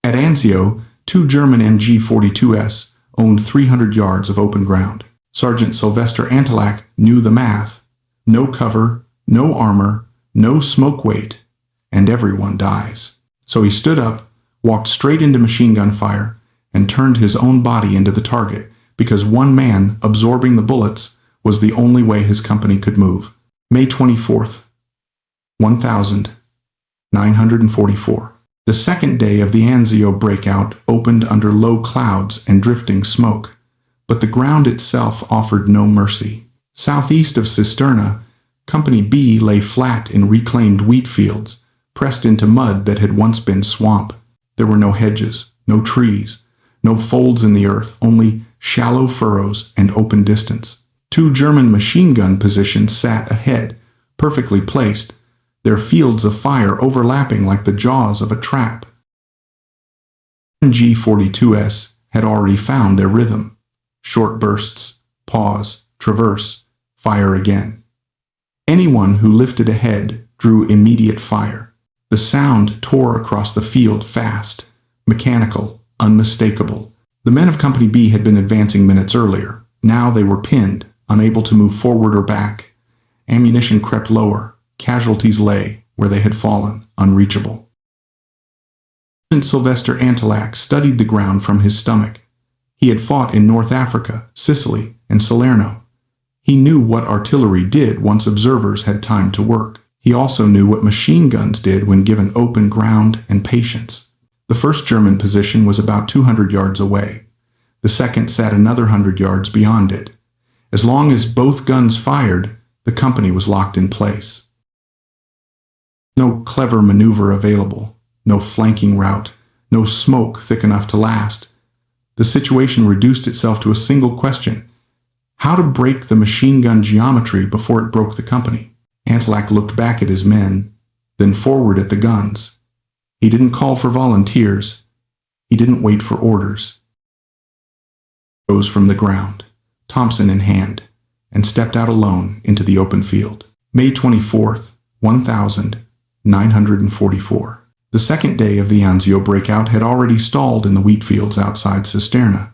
At Anzio, 2 German MG-42s owned 300 yards of open ground. Sergeant Sylvester Antelak knew the math. No cover, no armor, no smoke weight, and everyone dies. So he stood up, walked straight into machine gun fire, and turned his own body into the target, because one man absorbing the bullets was the only way his company could move. May 24th, 1944. The second day of the Anzio breakout opened under low clouds and drifting smoke, but the ground itself offered no mercy. Southeast of Cisterna, Company B lay flat in reclaimed wheat fields, pressed into mud that had once been swamp. There were no hedges, no trees, no folds in the earth, only shallow furrows and open distance. 2 German machine gun positions sat ahead, perfectly placed, their fields of fire overlapping like the jaws of a trap. MG-42s had already found their rhythm. Short bursts, pause, traverse, fire again. Anyone who lifted a head drew immediate fire. The sound tore across the field fast, mechanical, unmistakable. The men of Company B had been advancing minutes earlier. Now they were pinned, unable to move forward or back. Ammunition crept lower. Casualties lay where they had fallen, unreachable. Sergeant Sylvester Antelak studied the ground from his stomach. He had fought in North Africa, Sicily, and Salerno. He knew what artillery did once observers had time to work. He also knew what machine guns did when given open ground and patience. The first German position was about 200 yards away. The second sat another 100 yards beyond it. As long as both guns fired, the company was locked in place. No clever maneuver available, no flanking route, no smoke thick enough to last. The situation reduced itself to a single question: how to break the machine gun geometry before it broke the company. Antelak looked back at his men, then forward at the guns. He didn't call for volunteers. He didn't wait for orders. He rose from the ground, Thompson in hand, and stepped out alone into the open field. May 24th, 1944. The second day of the Anzio breakout had already stalled in the wheat fields outside Cisterna.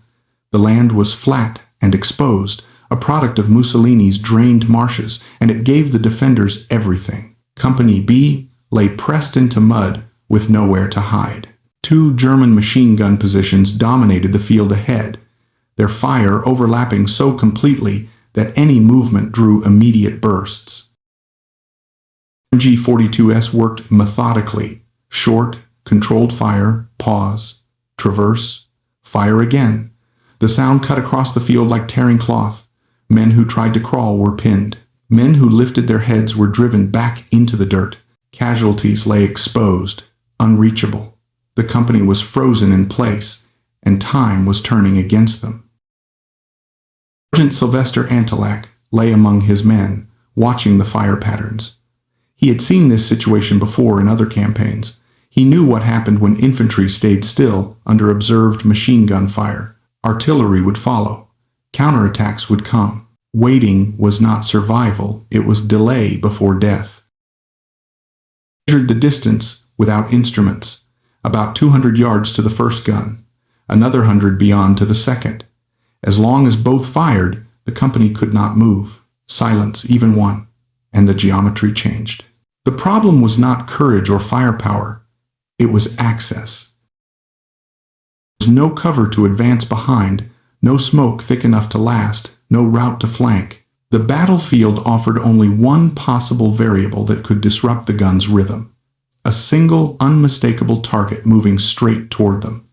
The land was flat and exposed, a product of Mussolini's drained marshes, and it gave the defenders everything. Company B lay pressed into mud with nowhere to hide. 2 German machine gun positions dominated the field ahead, their fire overlapping so completely that any movement drew immediate bursts. MG-42s worked methodically: short, controlled fire, pause, traverse, fire again. The sound cut across the field like tearing cloth. Men who tried to crawl were pinned. Men who lifted their heads were driven back into the dirt. Casualties lay exposed, unreachable. The company was frozen in place, and time was turning against them. Sergeant Sylvester Antelak lay among his men, watching the fire patterns. He had seen this situation before in other campaigns. He knew what happened when infantry stayed still under observed machine gun fire. Artillery would follow. Counterattacks would come. Waiting was not survival, it was delay before death. He measured the distance without instruments, about 200 yards to the first gun, another 100 beyond to the second. As long as both fired, the company could not move. Silence, even one, and the geometry changed. The problem was not courage or firepower, it was access. There was no cover to advance behind, no smoke thick enough to last, no route to flank. The battlefield offered only one possible variable that could disrupt the gun's rhythm: a single, unmistakable target moving straight toward them.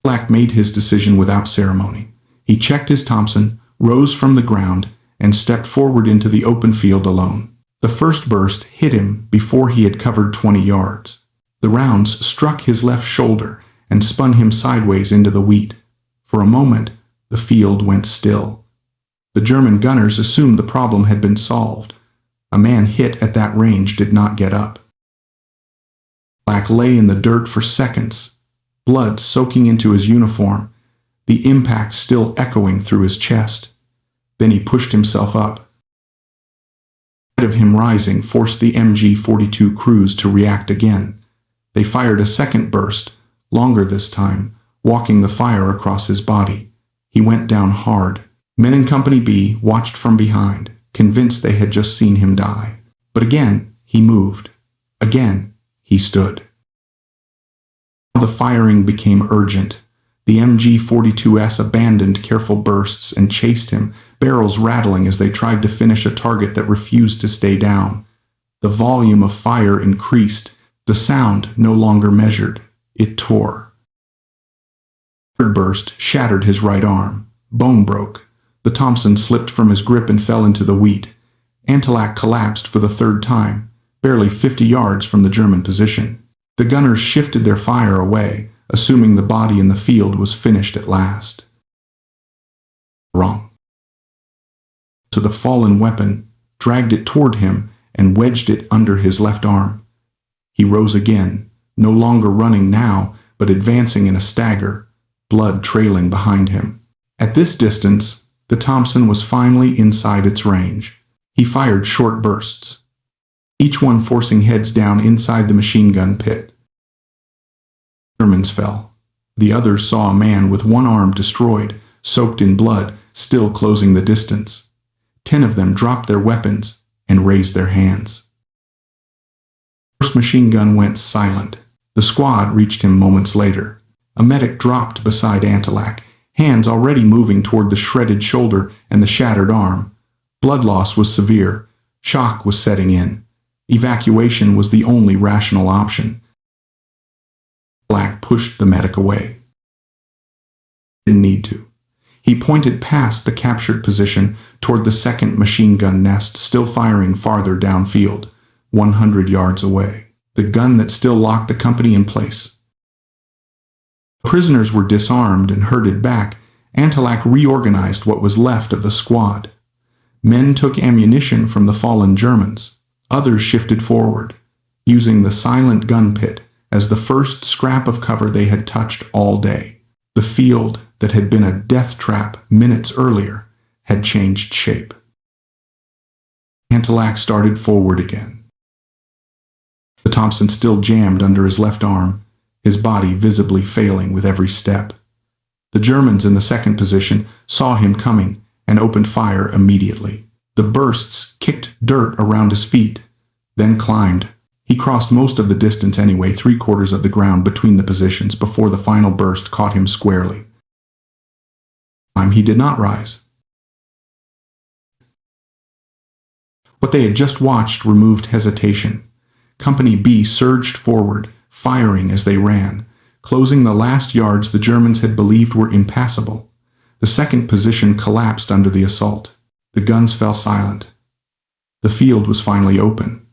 Black made his decision without ceremony. He checked his Thompson, rose from the ground, and stepped forward into the open field alone. The first burst hit him before he had covered 20 yards. The rounds struck his left shoulder and spun him sideways into the wheat. For a moment, the field went still. The German gunners assumed the problem had been solved. A man hit at that range did not get up. Black lay in the dirt for seconds, blood soaking into his uniform, the impact still echoing through his chest. Then he pushed himself up. The sight of him rising forced the MG-42 crews to react again. They fired a second burst, longer this time, walking the fire across his body. He went down hard. Men in Company B watched from behind, convinced they had just seen him die. But again, he moved. Again, he stood. The firing became urgent. The MG-42s abandoned careful bursts and chased him, barrels rattling as they tried to finish a target that refused to stay down. The volume of fire increased. The sound no longer measured. It tore. The third burst shattered his right arm. Bone broke. The Thompson slipped from his grip and fell into the wheat. Antillac collapsed for the third time, barely 50 yards from the German position. The gunners shifted their fire away, assuming the body in the field was finished at last. Wrong. To the fallen weapon, dragged it toward him, and wedged it under his left arm. He rose again, no longer running now, but advancing in a stagger, blood trailing behind him. At this distance, the Thompson was finally inside its range. He fired short bursts, each one forcing heads down inside the machine gun pit. Germans fell. The others saw a man with one arm destroyed, soaked in blood, still closing the distance. 10 of them dropped their weapons and raised their hands. The first machine gun went silent. The squad reached him moments later. A medic dropped beside Antillac, hands already moving toward the shredded shoulder and the shattered arm. Blood loss was severe. Shock was setting in. Evacuation was the only rational option. Black pushed the medic away. Didn't need to. He pointed past the captured position toward the second machine gun nest, still firing farther downfield, 100 yards away. The gun that still locked the company in place. Prisoners were disarmed and herded back. Antillac reorganized what was left of the squad. Men took ammunition from the fallen Germans. Others shifted forward, using the silent gun pit as the first scrap of cover they had touched all day. The field that had been a death trap minutes earlier had changed shape. Antillac started forward again. The Thompson still jammed under his left arm, his body visibly failing with every step. The Germans in the second position saw him coming and opened fire immediately. The bursts kicked dirt around his feet, then climbed. He crossed most of the distance anyway, 3/4 of the ground between the positions before the final burst caught him squarely. He did not rise. What they had just watched removed hesitation. Company B surged forward, firing as they ran, closing the last yards the Germans had believed were impassable. The second position collapsed under the assault. The guns fell silent. The field was finally open.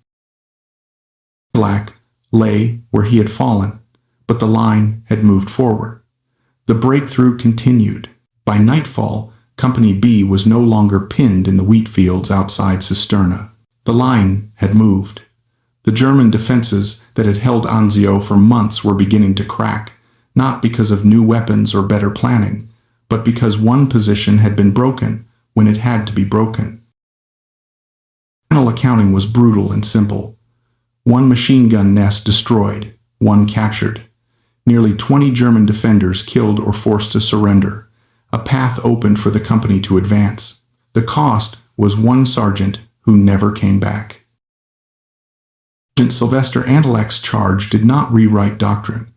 Black lay where he had fallen, but the line had moved forward. The breakthrough continued. By nightfall, Company B was no longer pinned in the wheat fields outside Cisterna. The line had moved. The German defenses that had held Anzio for months were beginning to crack, not because of new weapons or better planning, but because one position had been broken when it had to be broken. Final accounting was brutal and simple. One machine gun nest destroyed, one captured. Nearly 20 German defenders killed or forced to surrender. A path opened for the company to advance. The cost was one sergeant who never came back. Sergeant Sylvester Antillac's charge did not rewrite doctrine.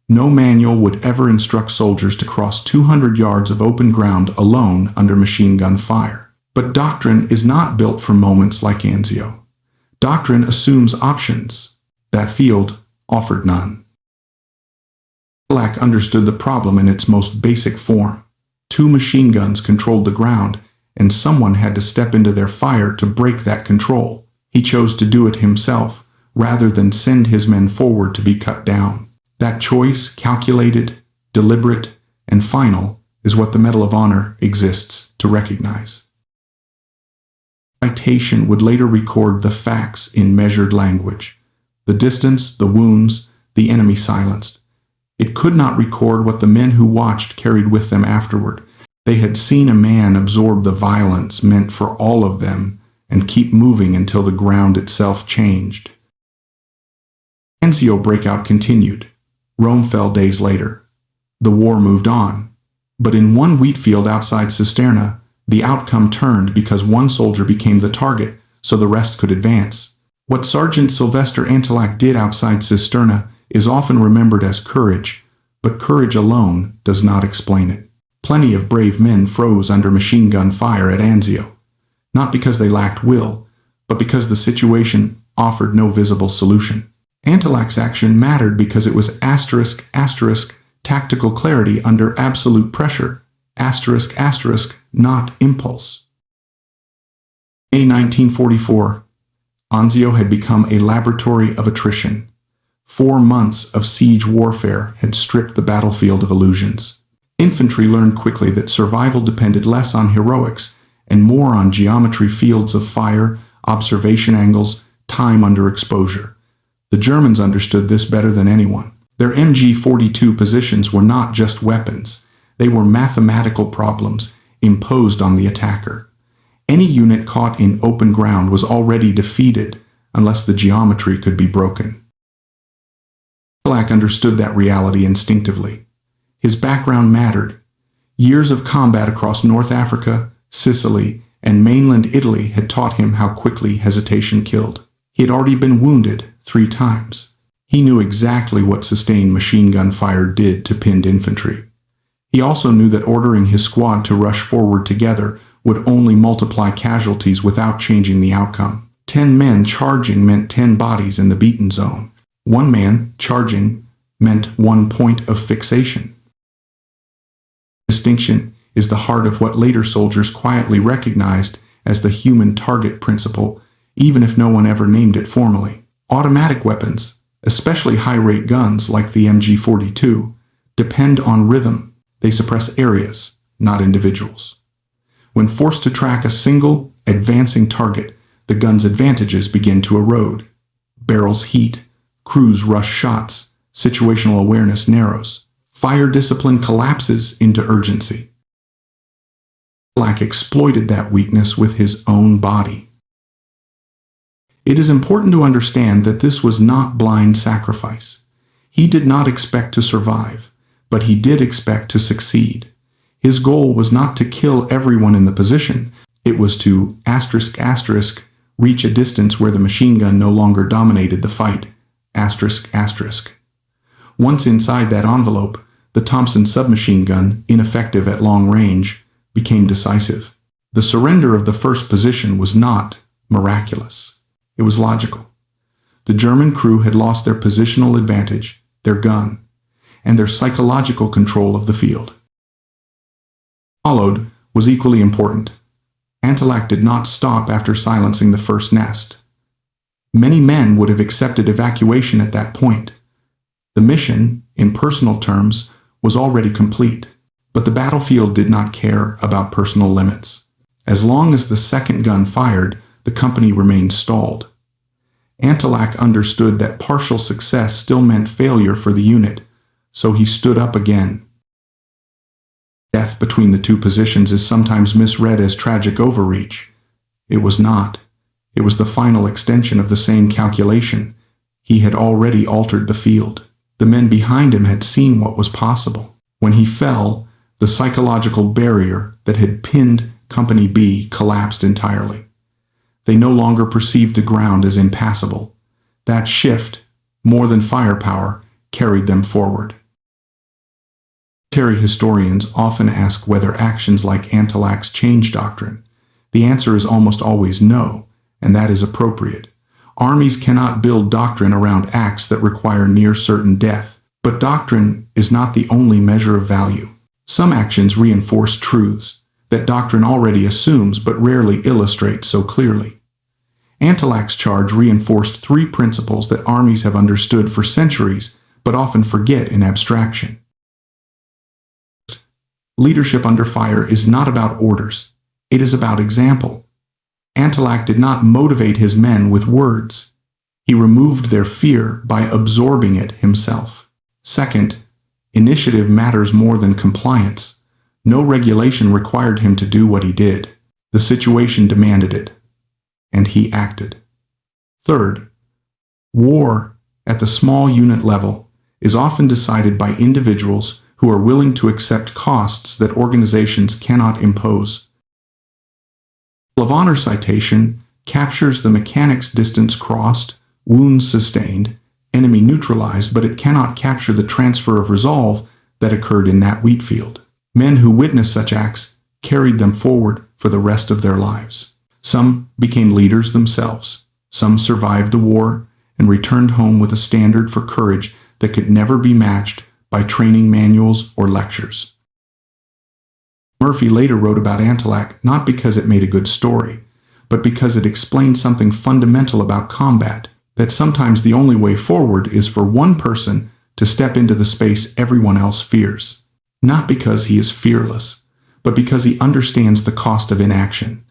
No manual would ever instruct soldiers to cross 200 yards of open ground alone under machine gun fire. But doctrine is not built for moments like Anzio. Doctrine assumes options. That field offered none. Antillak understood the problem in its most basic form. 2 machine guns controlled the ground, and someone had to step into their fire to break that control. He chose to do it himself, rather than send his men forward to be cut down. That choice, calculated, deliberate, and final, is what the Medal of Honor exists to recognize. Citation would later record the facts in measured language. The distance, the wounds, the enemy silenced. It could not record what the men who watched carried with them afterward. They had seen a man absorb the violence meant for all of them and keep moving until the ground itself changed. Anzio breakout continued. Rome fell days later. The war moved on. But in one wheat field outside Cisterna, the outcome turned because one soldier became the target, so the rest could advance. What Sergeant Sylvester Antillac did outside Cisterna is often remembered as courage, but courage alone does not explain it. Plenty of brave men froze under machine gun fire at Anzio, not because they lacked will, but because the situation offered no visible solution. Antillac's action mattered because it was tactical clarity under absolute pressure, not impulse. May 1944. Anzio had become a laboratory of attrition. 4 months of siege warfare had stripped the battlefield of illusions. Infantry learned quickly that survival depended less on heroics and more on geometry, fields of fire, observation angles, time under exposure. The Germans understood this better than anyone. Their MG-42 positions were not just weapons. They were mathematical problems imposed on the attacker. Any unit caught in open ground was already defeated unless the geometry could be broken. Antillac understood that reality instinctively. His background mattered. Years of combat across North Africa, Sicily, and mainland Italy had taught him how quickly hesitation killed. He had already been wounded 3 times. He knew exactly what sustained machine gun fire did to pinned infantry. He also knew that ordering his squad to rush forward together would only multiply casualties without changing the outcome. 10 men charging meant 10 bodies in the beaten zone. 1 man charging meant 1 point of fixation. Distinction is the heart of what later soldiers quietly recognized as the human target principle, even if no one ever named it formally. Automatic weapons, especially high-rate guns like the MG-42, depend on rhythm. They suppress areas, not individuals. When forced to track a single, advancing target, the gun's advantages begin to erode. Barrels heat, crews rush shots, situational awareness narrows. Fire discipline collapses into urgency. Black exploited that weakness with his own body. It is important to understand that this was not blind sacrifice. He did not expect to survive, but he did expect to succeed. His goal was not to kill everyone in the position. It was to reach a distance where the machine gun no longer dominated the fight. Once inside that envelope, the Thompson submachine gun, ineffective at long range, became decisive. The surrender of the first position was not miraculous. It was logical. The German crew had lost their positional advantage, their gun, and their psychological control of the field. Followed was equally important. Antillac did not stop after silencing the first nest. Many men would have accepted evacuation at that point. The mission, in personal terms, was already complete, but the battlefield did not care about personal limits. As long as the second gun fired, the company remained stalled. Antillac understood that partial success still meant failure for the unit, so he stood up again. Death between the 2 positions is sometimes misread as tragic overreach. It was not. It was the final extension of the same calculation. He had already altered the field. The men behind him had seen what was possible. When he fell, the psychological barrier that had pinned Company B collapsed entirely. They no longer perceived the ground as impassable. That shift, more than firepower, carried them forward. Military historians often ask whether actions like Antillac's change doctrine. The answer is almost always no, and that is appropriate. Armies cannot build doctrine around acts that require near certain death, but doctrine is not the only measure of value. Some actions reinforce truths that doctrine already assumes but rarely illustrates so clearly. Antillac's charge reinforced 3 principles that armies have understood for centuries but often forget in abstraction. Leadership under fire is not about orders. It is about example. Antillac did not motivate his men with words. He removed their fear by absorbing it himself. Second, initiative matters more than compliance. No regulation required him to do what he did. The situation demanded it, and he acted. Third, war at the small unit level, is often decided by individuals who are willing to accept costs that organizations cannot impose. The Medal of Honor citation captures the mechanics: distance crossed, wounds sustained, enemy neutralized, but it cannot capture the transfer of resolve that occurred in that wheat field. Men who witnessed such acts carried them forward for the rest of their lives. Some became leaders themselves. Some survived the war and returned home with a standard for courage that could never be matched by training manuals or lectures. Murphy later wrote about Antilac not because it made a good story, but because it explained something fundamental about combat, that sometimes the only way forward is for one person to step into the space everyone else fears. Not because he is fearless, but because he understands the cost of inaction.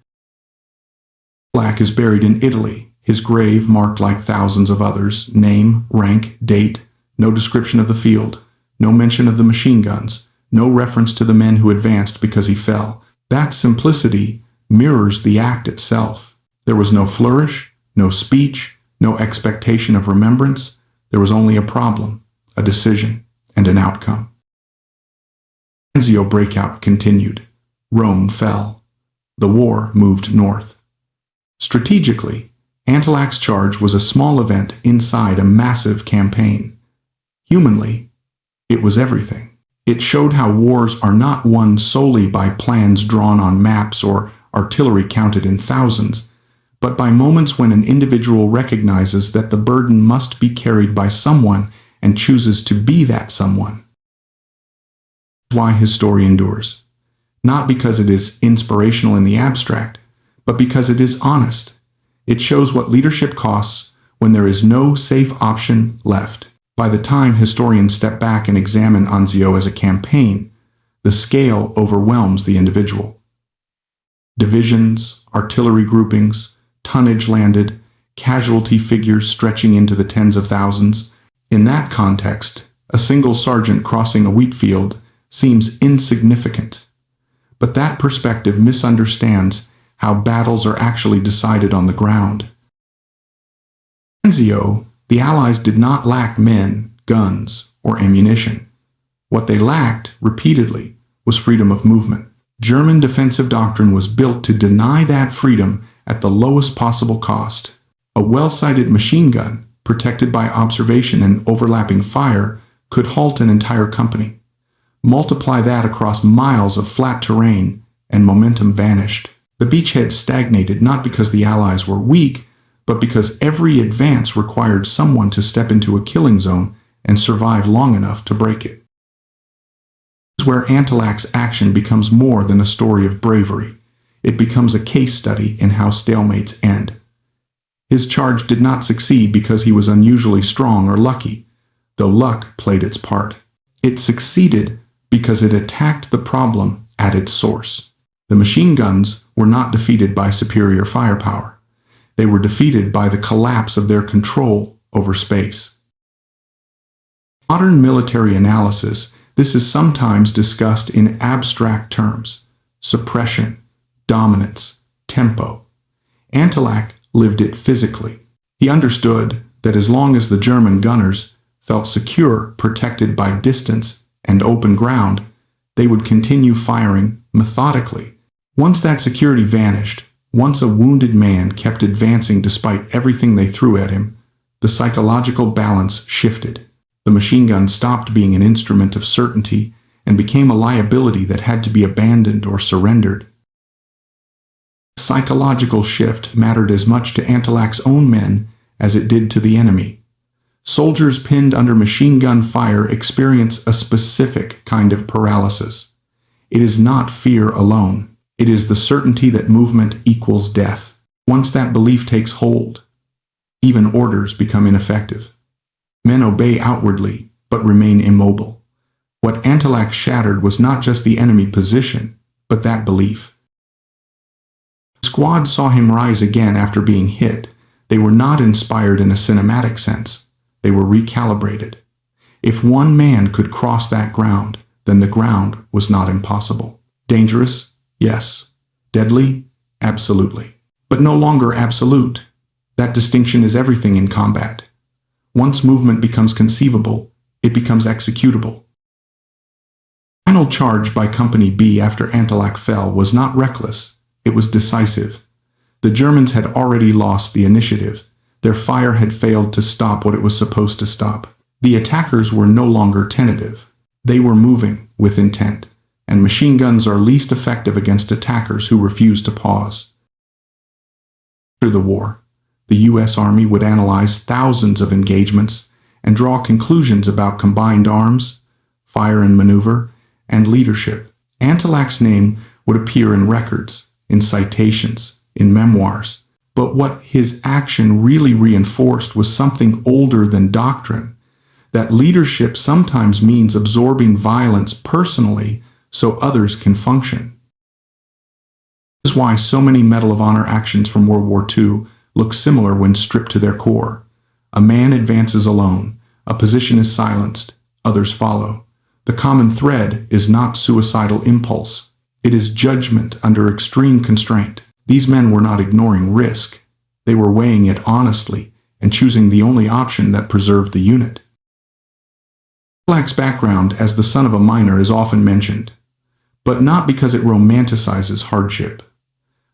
Antilac is buried in Italy, his grave marked like thousands of others: name, rank, date, no description of the field, no mention of the machine guns, no reference to the men who advanced because he fell. That simplicity mirrors the act itself. There was no flourish, no speech, no expectation of remembrance. There was only a problem, a decision, and an outcome. The Anzio breakout continued. Rome fell. The war moved north. Strategically, Antilac's charge was a small event inside a massive campaign. Humanly, it was everything. It showed how wars are not won solely by plans drawn on maps or artillery counted in thousands, but by moments when an individual recognizes that the burden must be carried by someone and chooses to be that someone. That's why his story endures. Not because it is inspirational in the abstract, but because it is honest. It shows what leadership costs when there is no safe option left. By the time historians step back and examine Anzio as a campaign, the scale overwhelms the individual. Divisions, artillery groupings, tonnage landed, casualty figures stretching into the tens of thousands. In that context, a single sergeant crossing a wheat field seems insignificant. But that perspective misunderstands how battles are actually decided on the ground. In Anzio, the Allies did not lack men, guns, or ammunition. What they lacked, repeatedly, was freedom of movement. German defensive doctrine was built to deny that freedom at the lowest possible cost. A well-sighted machine gun, protected by observation and overlapping fire, could halt an entire company. Multiply that across miles of flat terrain, and momentum vanished. The beachhead stagnated not because the Allies were weak, but because every advance required someone to step into a killing zone and survive long enough to break it. This is where Antilac's action becomes more than a story of bravery. It becomes a case study in how stalemates end. His charge did not succeed because he was unusually strong or lucky, though luck played its part. It succeeded because it attacked the problem at its source. The machine guns were not defeated by superior firepower. They were defeated by the collapse of their control over space. In modern military analysis, this is sometimes discussed in abstract terms: suppression, dominance, tempo. Antilac lived it physically. He understood that as long as the German gunners felt secure, protected by distance and open ground, they would continue firing methodically. Once that security vanished, once a wounded man kept advancing despite everything they threw at him, the psychological balance shifted. The machine gun stopped being an instrument of certainty and became a liability that had to be abandoned or surrendered. The psychological shift mattered as much to Antilac's own men as it did to the enemy. Soldiers pinned under machine gun fire experience a specific kind of paralysis. It is not fear alone. It is the certainty that movement equals death. Once that belief takes hold, even orders become ineffective. Men obey outwardly, but remain immobile. What Antilac shattered was not just the enemy position, but that belief. The squad saw him rise again after being hit. They were not inspired in a cinematic sense. They were recalibrated. If one man could cross that ground, then the ground was not impossible. Dangerous? Yes. Deadly? Absolutely. But no longer absolute. That distinction is everything in combat. Once movement becomes conceivable, it becomes executable. The final charge by Company B after Antalak fell was not reckless, it was decisive. The Germans had already lost the initiative. Their fire had failed to stop what it was supposed to stop. The attackers were no longer tentative. They were moving with intent, and machine guns are least effective against attackers who refuse to pause. After the war, the U.S. Army would analyze thousands of engagements and draw conclusions about combined arms, fire and maneuver, and leadership. Antalak's name would appear in records, in citations, in memoirs. But what his action really reinforced was something older than doctrine, that leadership sometimes means absorbing violence personally so others can function. This is why so many Medal of Honor actions from World War II look similar when stripped to their core. A man advances alone, a position is silenced, others follow. The common thread is not suicidal impulse, it is judgment under extreme constraint. These men were not ignoring risk, they were weighing it honestly and choosing the only option that preserved the unit. Antalak's background as the son of a miner is often mentioned, but not because it romanticizes hardship.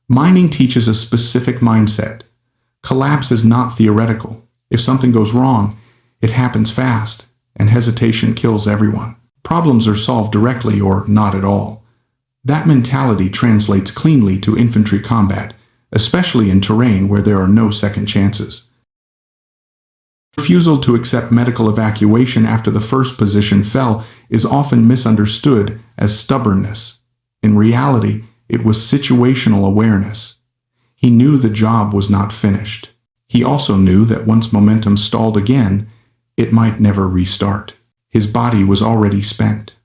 Mining teaches a specific mindset. Collapse is not theoretical. If something goes wrong, it happens fast, and hesitation kills everyone. Problems are solved directly or not at all. That mentality translates cleanly to infantry combat, especially in terrain where there are no second chances. Refusal to accept medical evacuation after the first position fell is often misunderstood as stubbornness. In reality, it was situational awareness. He knew the job was not finished. He also knew that once momentum stalled again, it might never restart. His body was already spent.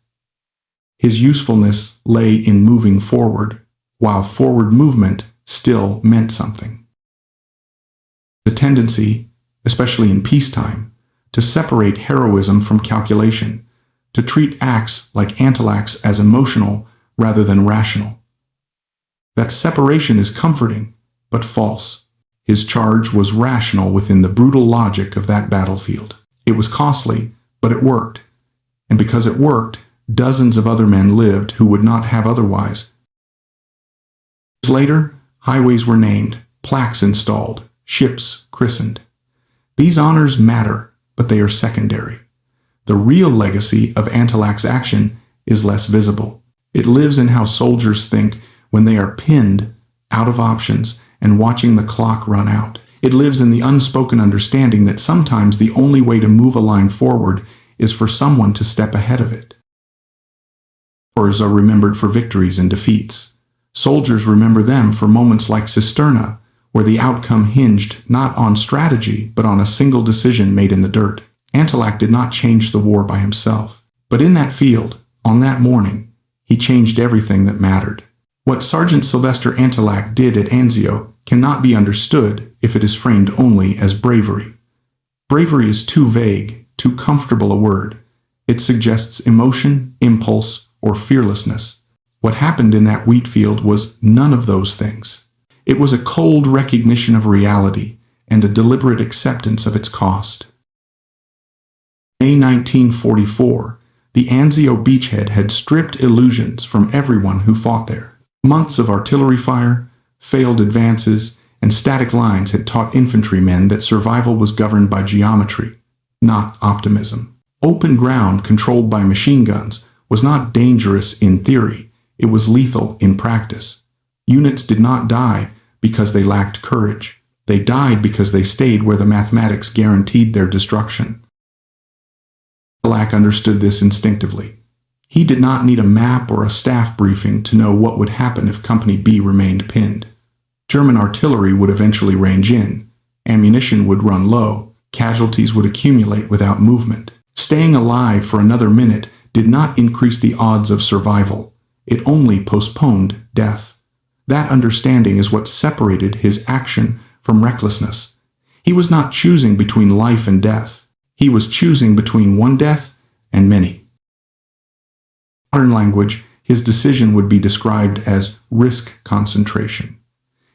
His usefulness lay in moving forward, while forward movement still meant something. The tendency, especially in peacetime, to separate heroism from calculation, to treat acts like Antalak's as emotional rather than rational. That separation is comforting, but false. His charge was rational within the brutal logic of that battlefield. It was costly, but it worked. And because it worked, dozens of other men lived who would not have otherwise. Years later, highways were named, plaques installed, ships christened. These honors matter, but they are secondary. The real legacy of Antalak's action is less visible. It lives in how soldiers think when they are pinned, out of options, and watching the clock run out. It lives in the unspoken understanding that sometimes the only way to move a line forward is for someone to step ahead of it. Wars are remembered for victories and defeats. Soldiers remember them for moments like Cisterna, where the outcome hinged not on strategy but on a single decision made in the dirt. Antalak did not change the war by himself, but in that field, on that morning, he changed everything that mattered. What Sergeant Sylvester Antalak did at Anzio cannot be understood if it is framed only as bravery. Bravery is too vague, too comfortable a word. It suggests emotion, impulse, or fearlessness. What happened in that wheat field was none of those things. It was a cold recognition of reality and a deliberate acceptance of its cost. In May 1944, the Anzio beachhead had stripped illusions from everyone who fought there. Months of artillery fire, failed advances, and static lines had taught infantrymen that survival was governed by geometry, not optimism. Open ground controlled by machine guns was not dangerous in theory, it was lethal in practice. Units did not die because they lacked courage. They died because they stayed where the mathematics guaranteed their destruction. Antalak understood this instinctively. He did not need a map or a staff briefing to know what would happen if Company B remained pinned. German artillery would eventually range in, ammunition would run low, casualties would accumulate without movement. Staying alive for another minute did not increase the odds of survival. It only postponed death. That understanding is what separated his action from recklessness. He was not choosing between life and death. He was choosing between one death and many. In modern language, his decision would be described as risk concentration.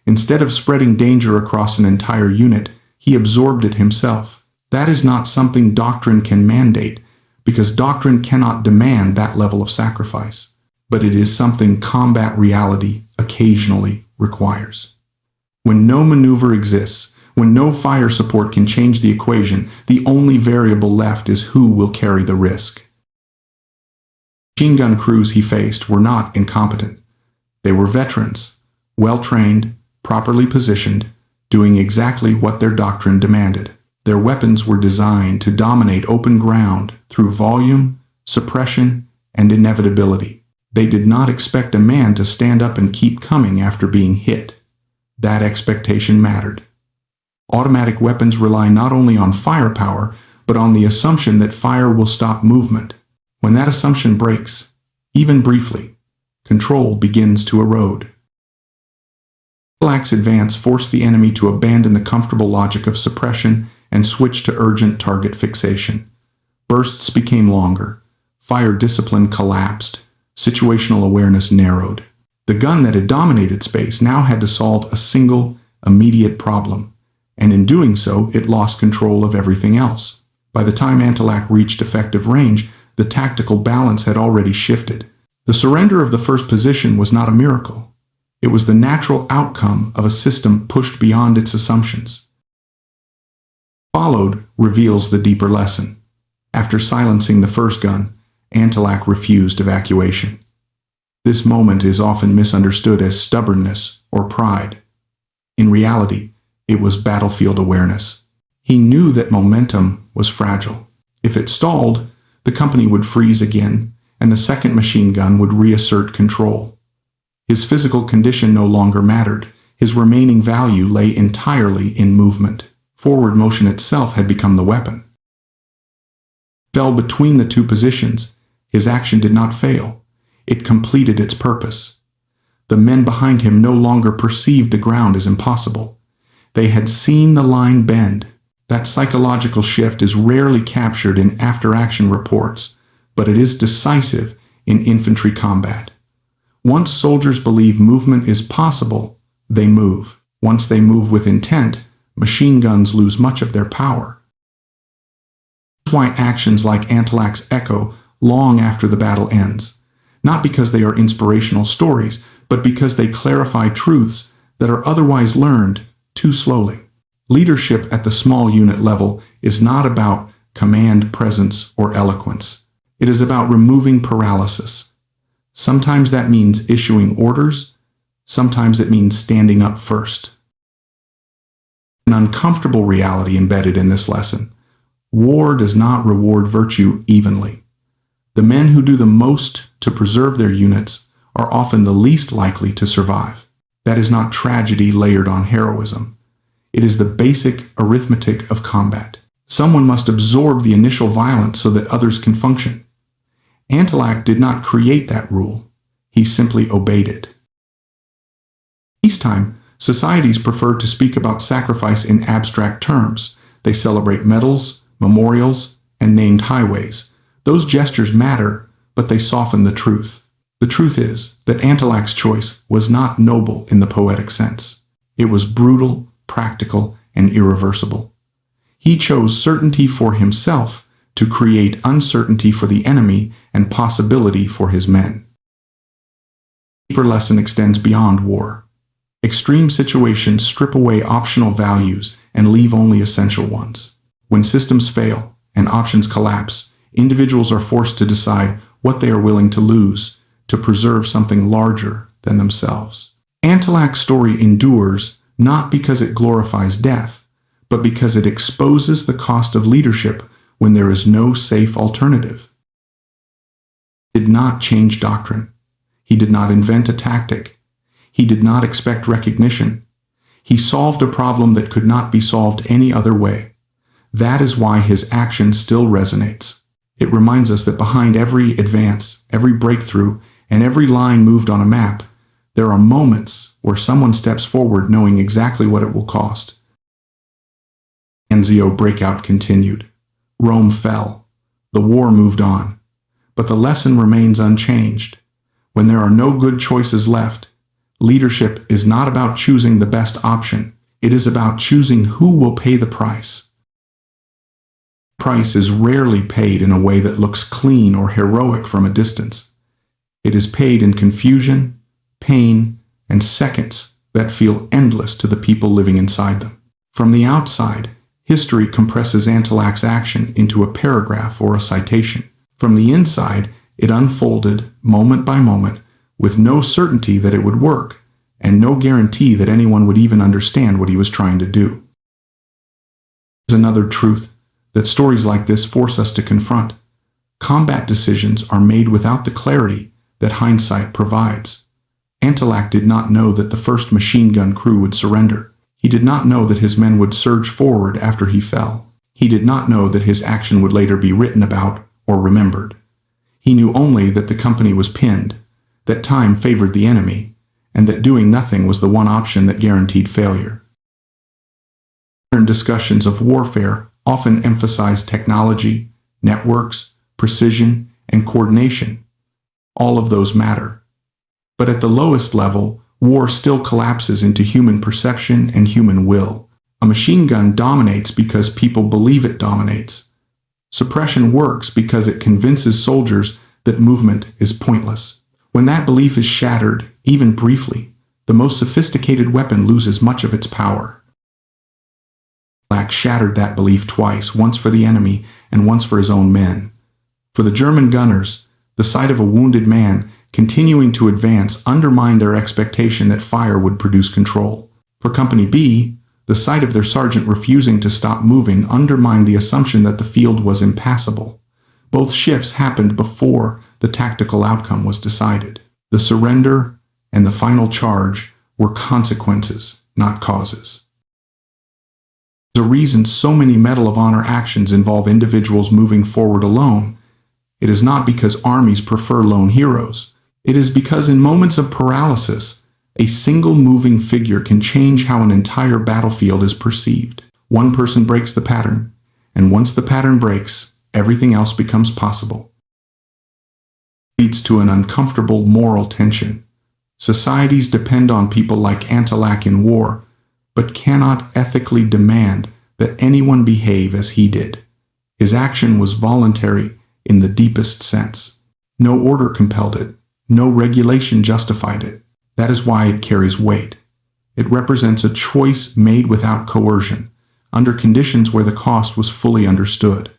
Instead of spreading danger across an entire unit, he absorbed it himself. That is not something doctrine can mandate, because doctrine cannot demand that level of sacrifice, but it is something combat reality occasionally requires. When no maneuver exists, when no fire support can change the equation, the only variable left is who will carry the risk. Machine gun crews he faced were not incompetent. They were veterans, well-trained, properly positioned, doing exactly what their doctrine demanded. Their weapons were designed to dominate open ground through volume, suppression, and inevitability. They did not expect a man to stand up and keep coming after being hit. That expectation mattered. Automatic weapons rely not only on firepower, but on the assumption that fire will stop movement. When that assumption breaks, even briefly, control begins to erode. Antilac's advance forced the enemy to abandon the comfortable logic of suppression and switch to urgent target fixation. Bursts became longer, fire discipline collapsed, situational awareness narrowed. The gun that had dominated space now had to solve a single, immediate problem, and in doing so, it lost control of everything else. By the time Antilac reached effective range, the tactical balance had already shifted. The surrender of the first position was not a miracle. It was the natural outcome of a system pushed beyond its assumptions. Followed reveals the deeper lesson. After silencing the first gun, Antilac refused evacuation. This moment is often misunderstood as stubbornness or pride. In reality, it was battlefield awareness. He knew that momentum was fragile. If it stalled, the company would freeze again, and the second machine gun would reassert control. His physical condition no longer mattered. His remaining value lay entirely in movement. Forward motion itself had become the weapon. Fell between the two positions, his action did not fail. It completed its purpose. The men behind him no longer perceived the ground as impossible. They had seen the line bend. That psychological shift is rarely captured in after-action reports, but it is decisive in infantry combat. Once soldiers believe movement is possible, they move. Once they move with intent, machine guns lose much of their power. That's why actions like Antilac's echo long after the battle ends, not because they are inspirational stories, but because they clarify truths that are otherwise learned too slowly. Leadership at the small unit level is not about command, presence, or eloquence. It is about removing paralysis. Sometimes that means issuing orders. Sometimes it means standing up first. An uncomfortable reality embedded in this lesson. War does not reward virtue evenly. The men who do the most to preserve their units are often the least likely to survive. That is not tragedy layered on heroism. It is the basic arithmetic of combat. Someone must absorb the initial violence so that others can function. Antilac did not create that rule. He simply obeyed it. Peacetime, societies prefer to speak about sacrifice in abstract terms. They celebrate medals, memorials, and named highways. Those gestures matter, but they soften the truth. The truth is that Antilac's choice was not noble in the poetic sense. It was brutal, practical, and irreversible. He chose certainty for himself to create uncertainty for the enemy and possibility for his men. The deeper lesson extends beyond war. Extreme situations strip away optional values and leave only essential ones. When systems fail and options collapse, individuals are forced to decide what they are willing to lose to preserve something larger than themselves. Antilac's story endures not because it glorifies death, but because it exposes the cost of leadership when there is no safe alternative. He did not change doctrine. He did not invent a tactic. He did not expect recognition. He solved a problem that could not be solved any other way. That is why his action still resonates. It reminds us that behind every advance, every breakthrough, and every line moved on a map, there are moments where someone steps forward knowing exactly what it will cost. Anzio breakout continued. Rome fell. The war moved on. But the lesson remains unchanged. When there are no good choices left, leadership is not about choosing the best option. It is about choosing who will pay the price. Price is rarely paid in a way that looks clean or heroic from a distance. It is paid in confusion, pain, and seconds that feel endless to the people living inside them. From the outside, history compresses Antilac's action into a paragraph or a citation. From the inside, it unfolded moment by moment with no certainty that it would work and no guarantee that anyone would even understand what he was trying to do. There's another truth that stories like this force us to confront. Combat decisions are made without the clarity that hindsight provides. Antilac did not know that the first machine gun crew would surrender. He did not know that his men would surge forward after he fell. He did not know that his action would later be written about or remembered. He knew only that the company was pinned, that time favored the enemy, and that doing nothing was the one option that guaranteed failure. Modern discussions of warfare often emphasize technology, networks, precision, and coordination. All of those matter. But at the lowest level, war still collapses into human perception and human will. A machine gun dominates because people believe it dominates. Suppression works because it convinces soldiers that movement is pointless. When that belief is shattered, even briefly, the most sophisticated weapon loses much of its power. Black shattered that belief twice, once for the enemy and once for his own men. For the German gunners, the sight of a wounded man continuing to advance undermined their expectation that fire would produce control. For Company B, the sight of their sergeant refusing to stop moving undermined the assumption that the field was impassable. Both shifts happened before the tactical outcome was decided. The surrender and the final charge were consequences, not causes. There's a reason so many Medal of Honor actions involve individuals moving forward alone. It is not because armies prefer lone heroes. It is because in moments of paralysis, a single moving figure can change how an entire battlefield is perceived. One person breaks the pattern, and once the pattern breaks, everything else becomes possible. It leads to an uncomfortable moral tension. Societies depend on people like Antilac in war, but cannot ethically demand that anyone behave as he did. His action was voluntary in the deepest sense. No order compelled it. No regulation justified it. That is why it carries weight. It represents a choice made without coercion, under conditions where the cost was fully understood.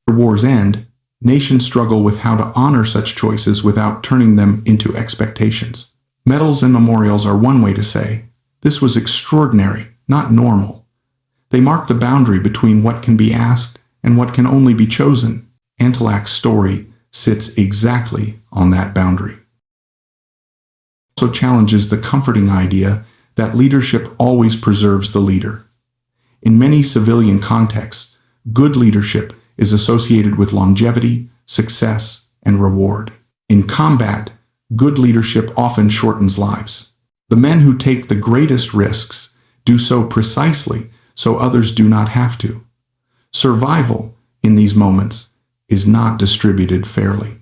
After war's end, nations struggle with how to honor such choices without turning them into expectations. Medals and memorials are one way to say, this was extraordinary, not normal. They mark the boundary between what can be asked and what can only be chosen. Antilac's story sits exactly on that boundary. It also challenges the comforting idea that leadership always preserves the leader. In many civilian contexts, good leadership is associated with longevity, success, and reward. In combat, good leadership often shortens lives. The men who take the greatest risks do so precisely so others do not have to. Survival, in these moments, is not distributed fairly.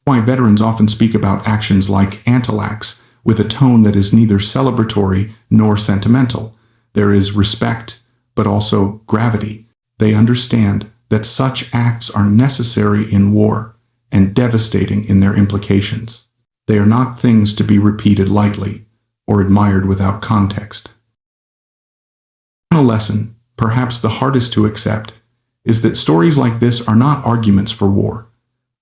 Why veterans often speak about actions like Antilac's with a tone that is neither celebratory nor sentimental. There is respect, but also gravity. They understand that such acts are necessary in war and devastating in their implications. They are not things to be repeated lightly or admired without context. The final lesson, perhaps the hardest to accept, is that stories like this are not arguments for war.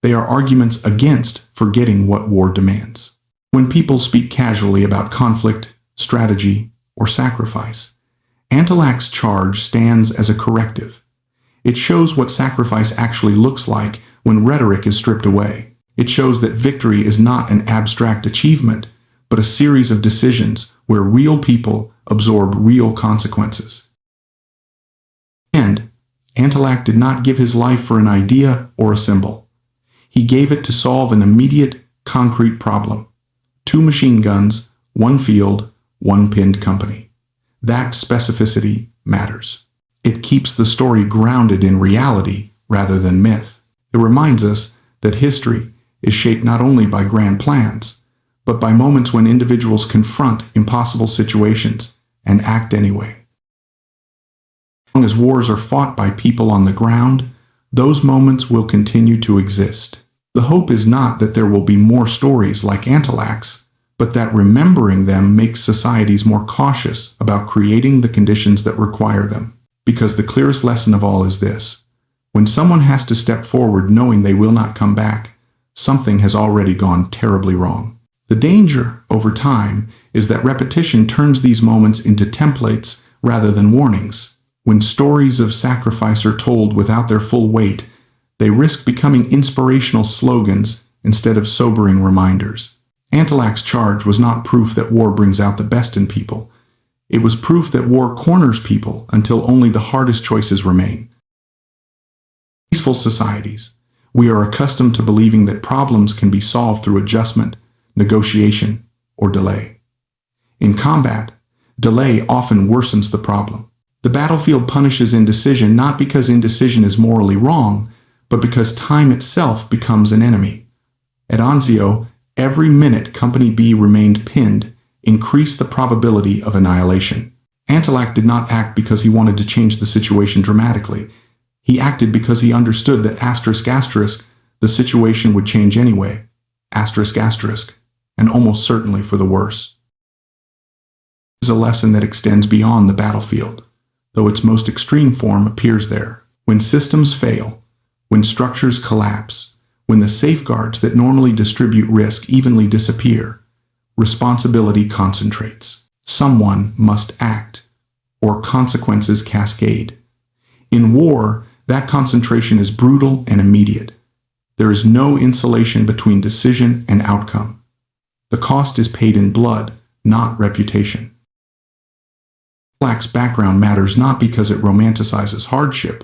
They are arguments against forgetting what war demands. When people speak casually about conflict, strategy, or sacrifice, Antilac's charge stands as a corrective. It shows what sacrifice actually looks like when rhetoric is stripped away. It shows that victory is not an abstract achievement, but a series of decisions where real people absorb real consequences. And Antilac did not give his life for an idea or a symbol. He gave it to solve an immediate, concrete problem. 2 machine guns, 1 field, 1 pinned company. That specificity matters. It keeps the story grounded in reality rather than myth. It reminds us that history is shaped not only by grand plans, but by moments when individuals confront impossible situations and act anyway. long as wars are fought by people on the ground, those moments will continue to exist. The hope is not that there will be more stories like Antilac's, but that remembering them makes societies more cautious about creating the conditions that require them. Because the clearest lesson of all is this: when someone has to step forward knowing they will not come back, something has already gone terribly wrong. The danger, over time, is that repetition turns these moments into templates rather than warnings. When stories of sacrifice are told without their full weight, they risk becoming inspirational slogans instead of sobering reminders. Antilac's charge was not proof that war brings out the best in people. It was proof that war corners people until only the hardest choices remain. In peaceful societies, we are accustomed to believing that problems can be solved through adjustment, negotiation, or delay. In combat, delay often worsens the problem. The battlefield punishes indecision not because indecision is morally wrong, but because time itself becomes an enemy. At Anzio, every minute Company B remained pinned increased the probability of annihilation. Antilac did not act because he wanted to change the situation dramatically. He acted because he understood that the situation would change anyway, and almost certainly for the worse. This is a lesson that extends beyond the battlefield, though its most extreme form appears there. When systems fail, when structures collapse, when the safeguards that normally distribute risk evenly disappear, responsibility concentrates. Someone must act, or consequences cascade. In war, that concentration is brutal and immediate. There is no insulation between decision and outcome. The cost is paid in blood, not reputation. Black's background matters not because it romanticizes hardship,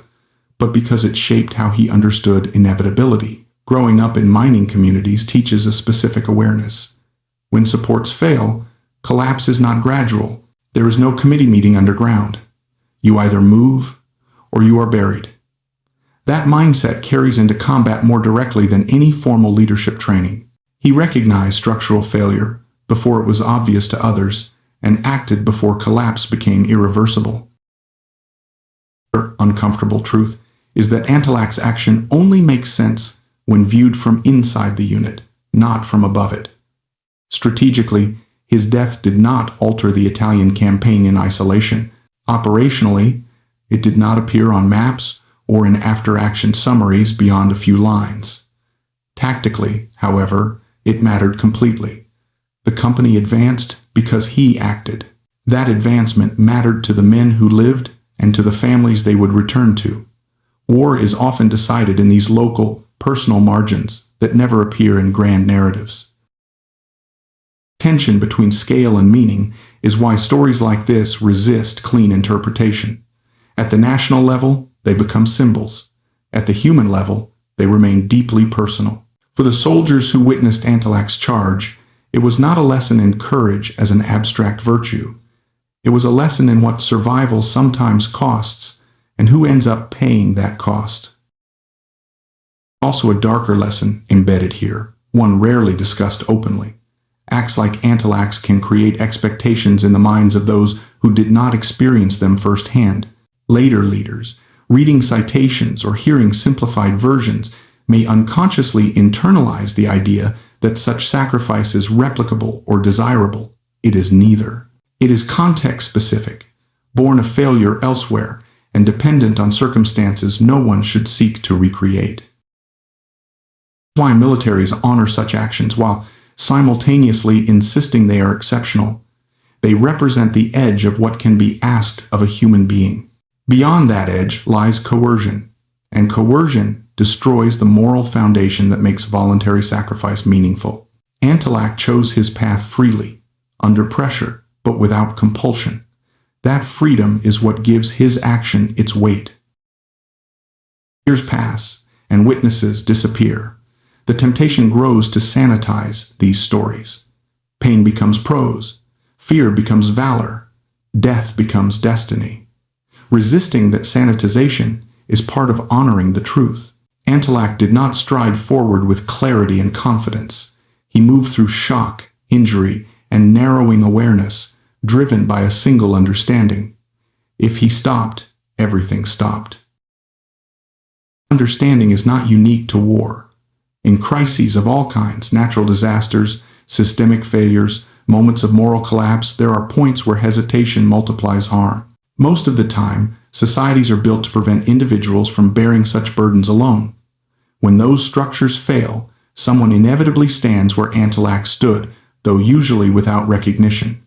but because it shaped how he understood inevitability. Growing up in mining communities teaches a specific awareness. When supports fail, collapse is not gradual. There is no committee meeting underground. You either move or you are buried. That mindset carries into combat more directly than any formal leadership training. He recognized structural failure before it was obvious to others and acted before collapse became irreversible. The uncomfortable truth is that Antilac's action only makes sense when viewed from inside the unit, not from above it. Strategically, his death did not alter the Italian campaign in isolation. Operationally, it did not appear on maps or in after-action summaries beyond a few lines. Tactically, however, it mattered completely. The company advanced because he acted. That advancement mattered to the men who lived and to the families they would return to. War is often decided in these local, personal margins that never appear in grand narratives. Tension between scale and meaning is why stories like this resist clean interpretation. At the national level, they become symbols. At the human level, they remain deeply personal. For the soldiers who witnessed Antilac's charge, it was not a lesson in courage as an abstract virtue. It was a lesson in what survival sometimes costs and who ends up paying that cost. Also a darker lesson embedded here, one rarely discussed openly. Acts like Antilac's can create expectations in the minds of those who did not experience them firsthand. Later leaders, reading citations or hearing simplified versions, may unconsciously internalize the idea that such sacrifice is replicable or desirable. It is neither. It is context-specific, born of failure elsewhere, and dependent on circumstances no one should seek to recreate. That's why militaries honor such actions while simultaneously insisting they are exceptional. They represent the edge of what can be asked of a human being. Beyond that edge lies coercion, and coercion destroys the moral foundation that makes voluntary sacrifice meaningful. Antilac chose his path freely, under pressure, but without compulsion. That freedom is what gives his action its weight. Years pass, and witnesses disappear. The temptation grows to sanitize these stories. Pain becomes prose, fear becomes valor, death becomes destiny. Resisting that sanitization is part of honoring the truth. Antilac did not stride forward with clarity and confidence. He moved through shock, injury, and narrowing awareness, driven by a single understanding. If he stopped, everything stopped. Understanding is not unique to war. In crises of all kinds, natural disasters, systemic failures, moments of moral collapse, there are points where hesitation multiplies harm. Most of the time, societies are built to prevent individuals from bearing such burdens alone. When those structures fail, someone inevitably stands where Antillac stood, though usually without recognition.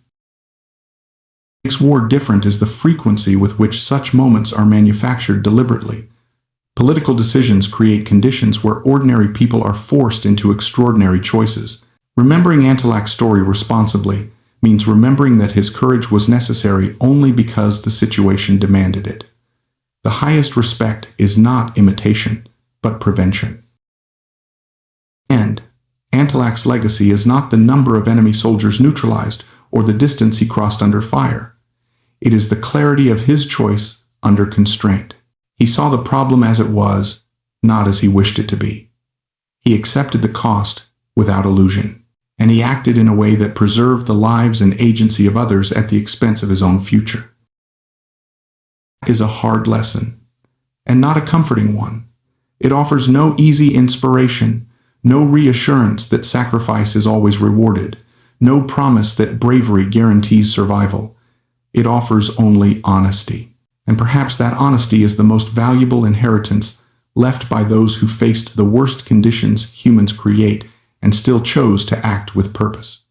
What makes war different is the frequency with which such moments are manufactured deliberately. Political decisions create conditions where ordinary people are forced into extraordinary choices. Remembering Antillac's story responsibly means remembering that his courage was necessary only because the situation demanded it. The highest respect is not imitation, but prevention. And Antillac's legacy is not the number of enemy soldiers neutralized or the distance he crossed under fire. It is the clarity of his choice under constraint. He saw the problem as it was, not as he wished it to be. He accepted the cost without illusion, and he acted in a way that preserved the lives and agency of others at the expense of his own future. It is a hard lesson, and not a comforting one. It offers no easy inspiration, no reassurance that sacrifice is always rewarded, no promise that bravery guarantees survival. It offers only honesty. And perhaps that honesty is the most valuable inheritance left by those who faced the worst conditions humans create and still chose to act with purpose.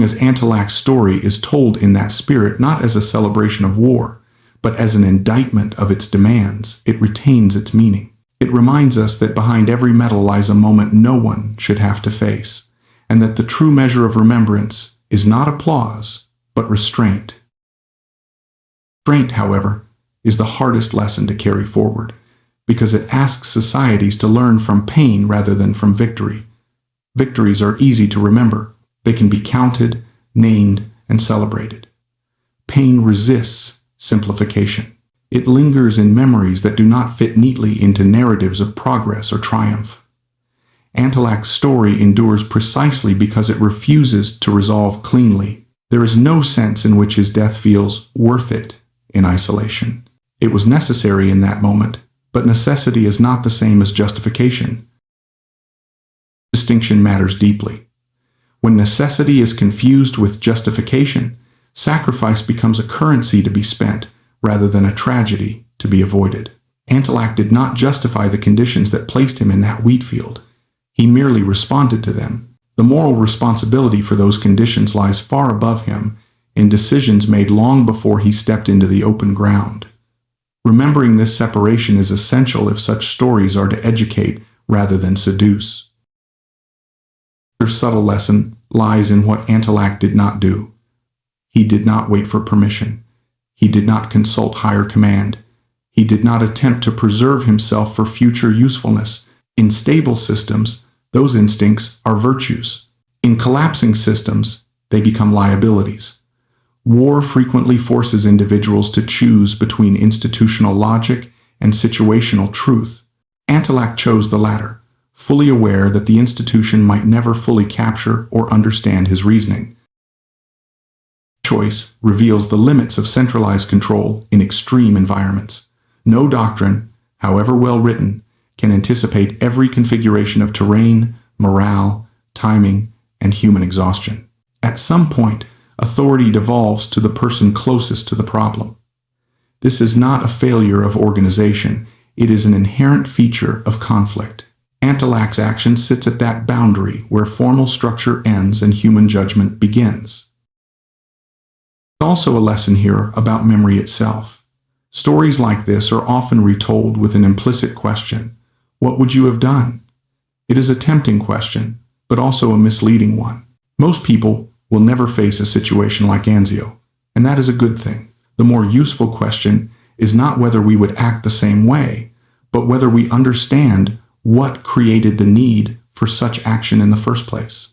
As Antillac's story is told in that spirit, not as a celebration of war, but as an indictment of its demands, it retains its meaning. It reminds us that behind every medal lies a moment no one should have to face, and that the true measure of remembrance is not applause, but restraint. Restraint, however, is the hardest lesson to carry forward, because it asks societies to learn from pain rather than from victory. Victories are easy to remember. They can be counted, named, and celebrated. Pain resists simplification. It lingers in memories that do not fit neatly into narratives of progress or triumph. Antillac's story endures precisely because it refuses to resolve cleanly. There is no sense in which his death feels worth it in isolation. It was necessary in that moment, but necessity is not the same as justification. Distinction matters deeply. When necessity is confused with justification, sacrifice becomes a currency to be spent rather than a tragedy to be avoided. Antillac did not justify the conditions that placed him in that wheat field. He merely responded to them. The moral responsibility for those conditions lies far above him in decisions made long before he stepped into the open ground. Remembering this separation is essential if such stories are to educate rather than seduce. Another subtle lesson lies in what Antillac did not do. He did not wait for permission. He did not consult higher command. He did not attempt to preserve himself for future usefulness. In stable systems, those instincts are virtues. In collapsing systems, they become liabilities. War frequently forces individuals to choose between institutional logic and situational truth. Antillac chose the latter, fully aware that the institution might never fully capture or understand his reasoning. Choice reveals the limits of centralized control in extreme environments. No doctrine, however well written, can anticipate every configuration of terrain, morale, timing, and human exhaustion. At some point, authority devolves to the person closest to the problem. This is not a failure of organization, it is an inherent feature of conflict. Antillac's action sits at that boundary where formal structure ends and human judgment begins. There's also a lesson here about memory itself. Stories like this are often retold with an implicit question: what would you have done? It is a tempting question, but also a misleading one. Most people will never face a situation like Anzio, and that is a good thing. The more useful question is not whether we would act the same way, but whether we understand what created the need for such action in the first place.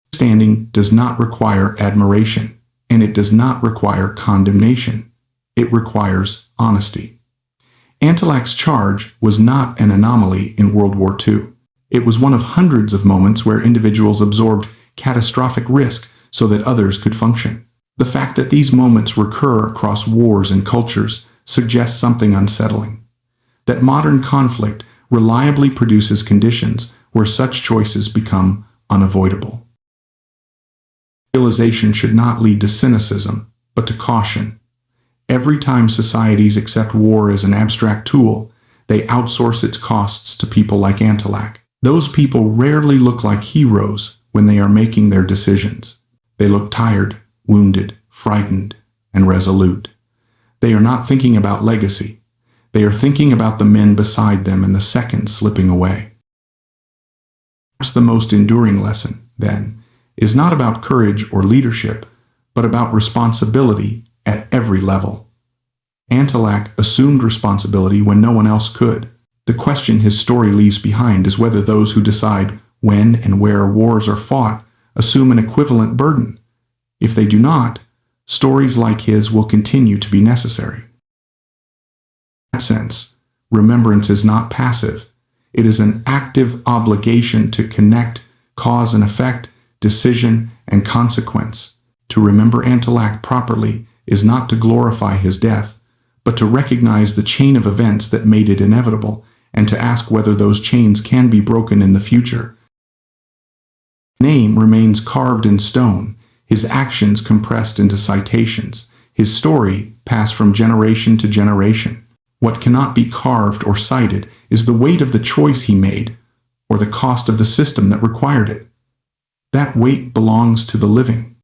Understanding does not require admiration, and it does not require condemnation. It requires honesty. Antillac's charge was not an anomaly in World War II. It was one of hundreds of moments where individuals absorbed catastrophic risk so that others could function. The fact that these moments recur across wars and cultures suggests something unsettling. That modern conflict reliably produces conditions where such choices become unavoidable. Realization should not lead to cynicism, but to caution. Every time societies accept war as an abstract tool, they outsource its costs to people like Antilak. Those people rarely look like heroes when they are making their decisions. They look tired, wounded, frightened, and resolute. They are not thinking about legacy. They are thinking about the men beside them and the seconds slipping away. Perhaps the most enduring lesson, then, is not about courage or leadership, but about responsibility at every level. Antilak assumed responsibility when no one else could. The question his story leaves behind is whether those who decide when and where wars are fought assume an equivalent burden. If they do not, stories like his will continue to be necessary. In that sense, remembrance is not passive. It is an active obligation to connect cause and effect, decision and consequence. To remember Antilak properly is not to glorify his death, but to recognize the chain of events that made it inevitable and to ask whether those chains can be broken in the future. His name remains carved in stone, his actions compressed into citations, his story passed from generation to generation. What cannot be carved or cited is the weight of the choice he made or the cost of the system that required it. That weight belongs to the living.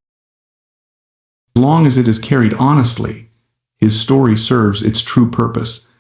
As long as it is carried honestly, his story serves its true purpose,